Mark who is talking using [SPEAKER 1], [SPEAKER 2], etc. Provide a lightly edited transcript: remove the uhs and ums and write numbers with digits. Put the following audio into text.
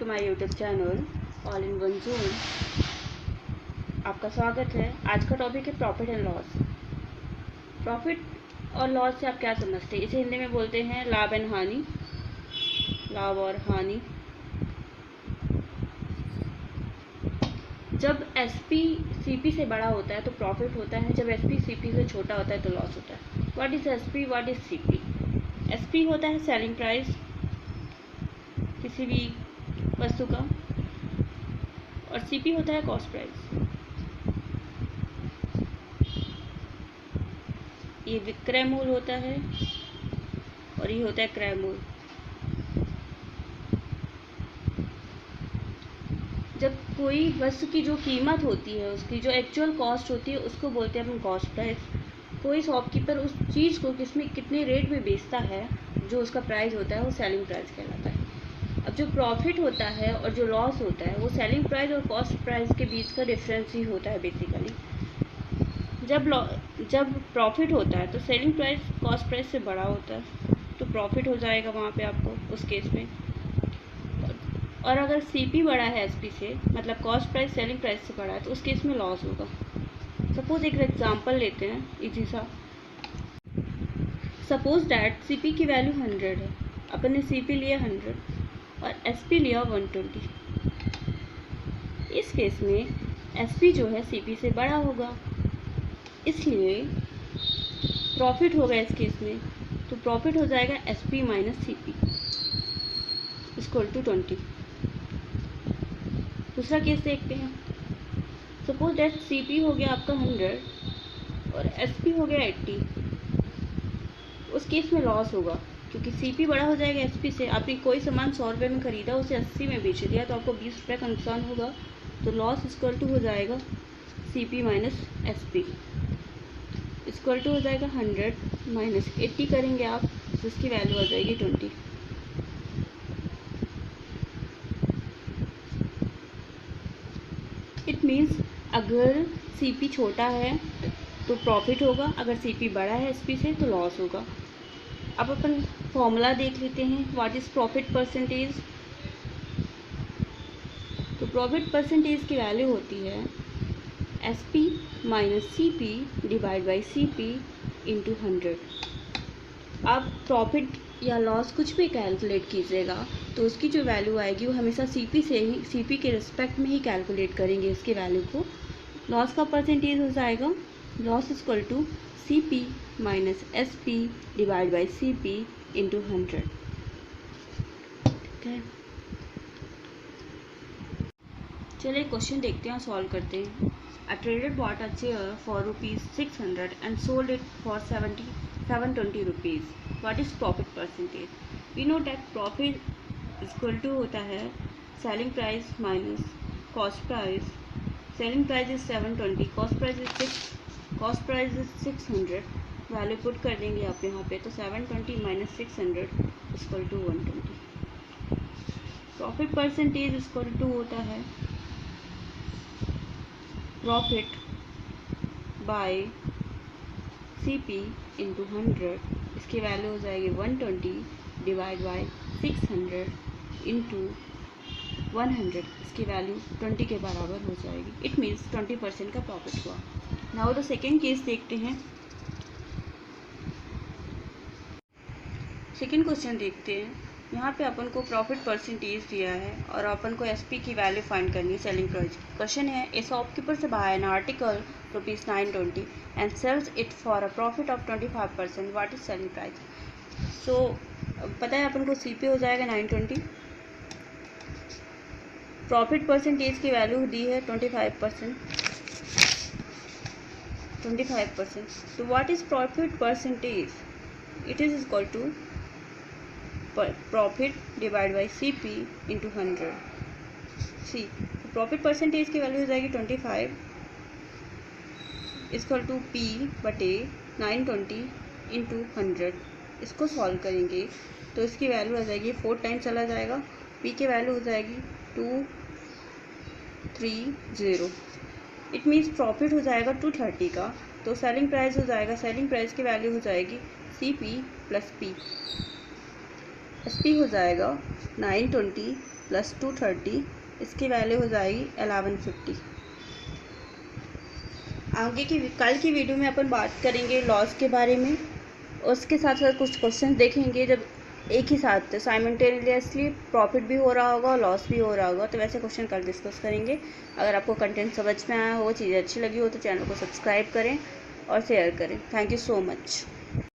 [SPEAKER 1] My YouTube channel all in one June. आपका स्वागत है। आज का टॉपिक है प्रॉफिट एंड लॉस। प्रॉफिट और लॉस से आप क्या समझते हैं? इसे हिंदी में बोलते हैं लाभ एंड हानि, लाभ और हानि। जब एसपी सीपी से बड़ा होता है तो प्रॉफिट होता है, जब एसपी सीपी से छोटा होता है तो लॉस होता है। What is SP, what is CP? SP होता है सेलिंग प्राइस किसी भी वस्तु का, और सीपी होता है कॉस्ट प्राइस। ये विक्रय मूल होता है और ये होता है क्रय मूल। जब कोई वस्तु की जो कीमत होती है, उसकी जो एक्चुअल कॉस्ट होती है, उसको बोलते हैं अपन कॉस्ट प्राइस। कोई शॉपकीपर उस चीज़ को किसमें कितने रेट में बेचता है, जो उसका प्राइस होता है, वो सेलिंग प्राइस कहलाता है। अब जो प्रॉफिट होता है और जो लॉस होता है, वो सेलिंग प्राइस और कॉस्ट प्राइस के बीच का डिफरेंस ही होता है बेसिकली। जब प्रॉफिट होता है तो सेलिंग प्राइस कॉस्ट प्राइस से बड़ा होता है, तो प्रॉफिट हो जाएगा वहाँ पे आपको उस केस में। और अगर सीपी बड़ा है एसपी से, मतलब कॉस्ट प्राइस सेलिंग प्राइस से बड़ा है, तो उस केस में लॉस होगा। सपोज एक एग्जांपल लेते हैं इजी सा। सपोज दैट सीपी की वैल्यू 100 है, अपन ने सीपी लिया 100 और एसपी लिया 120। इस केस में एसपी जो है सीपी से बड़ा होगा, इसलिए प्रॉफिट होगा इस केस में। तो प्रॉफिट हो जाएगा SP minus CP equal to 20। दूसरा केस देखते हैं। सपोज दैट सीपी हो गया आपका 100 और एसपी हो गया 80। उस केस में लॉस होगा, क्योंकि सीपी बड़ा हो जाएगा एसपी से। आपने कोई सामान 100 रुपये में खरीदा, उसे 80 में बेच दिया, तो आपको 20 रुपये का नुकसान होगा। तो लॉस इक्वल टू हो जाएगा CP minus SP equal to हो जाएगा 100 माइनस 80 करेंगे आप, जिसकी वैल्यू आ जाएगी 20। इट मीन्स अगर सीपी छोटा है तो प्रॉफिट होगा, अगर सीपी बड़ा है एसपी से तो लॉस होगा। अब अपन फॉर्मूला देख लेते हैं, व्हाट इज प्रॉफिट परसेंटेज। तो प्रॉफिट परसेंटेज की वैल्यू होती है SP minus CP divide by CP into 100। आप प्रॉफिट या लॉस कुछ भी कैलकुलेट कीजिएगा तो उसकी जो वैल्यू आएगी वो हमेशा सीपी से ही, सीपी के रिस्पेक्ट में ही कैलकुलेट करेंगे इसकी वैल्यू को। लॉस का परसेंटेज हो जाएगा loss equal to CP minus SP divide by CP into 100। ठीक है, चलिए क्वेश्चन देखते हैं और सॉल्व करते हैं। A trader bought a chair for ₹600 and sold it for 720 rupees. What is profit percentage? We know that profit is equal to होता है selling price minus cost price. Selling price is 720, cost price is 600. Value put कर देंगे आप यहाँ पे, तो 720 minus 600 equal to 120। Profit percentage equal to होता है प्रॉफिट बाय सीपी इंटू 100। इसकी वैल्यू हो जाएगी 120 डिवाइड बाय 600 इंटू 100। इसकी वैल्यू 20 के बराबर हो जाएगी। इट मीन्स 20% का प्रॉफिट हुआ। नाउ द सेकेंड केस देखते हैं। सेकेंड क्वेश्चन देखते हैं। यहाँ पे अपन को प्रॉफिट परसेंटेज दिया है और अपन को एसपी की वैल्यू फाइंड करनी है सेलिंग प्राइस। क्वेश्चन है, ए शॉपकीपर से buy an article ₹920 and sells it for a profit of 25%। What is selling price? So पता है अपन को सीपी हो जाएगा 920, प्रॉफिट परसेंटेज की वैल्यू दी है 25%। तो what is profit percentage? It is equal to profit divide by CP into 100। सी प्रॉफिट परसेंटेज की वैल्यू हो जाएगी 25 इक्वल टू पी बटे 920 इंटू 100। इसको सॉल्व करेंगे तो इसकी वैल्यू आ जाएगी 4 टाइम चला जाएगा, पी की वैल्यू हो जाएगी 230। इट मीन्स प्रॉफिट हो जाएगा 230 का। तो सेलिंग प्राइस हो जाएगा, सेलिंग प्राइस की वैल्यू हो जाएगी C P plus P. SP हो जाएगा 920 प्लस 230, इसकी वैल्यू हो जाएगी 1150। आगे की कल की वीडियो में अपन बात करेंगे लॉस के बारे में, उसके साथ साथ कुछ क्वेश्चन देखेंगे जब एक ही साथ साइमल्टेनियसली प्रॉफिट भी हो रहा होगा और लॉस भी हो रहा होगा, तो वैसे क्वेश्चन कल डिस्कस करेंगे। अगर आपको कंटेंट समझ में आया हो, चीज़ें अच्छी लगी हो, तो चैनल को सब्सक्राइब करें और शेयर करें। Thank you so much.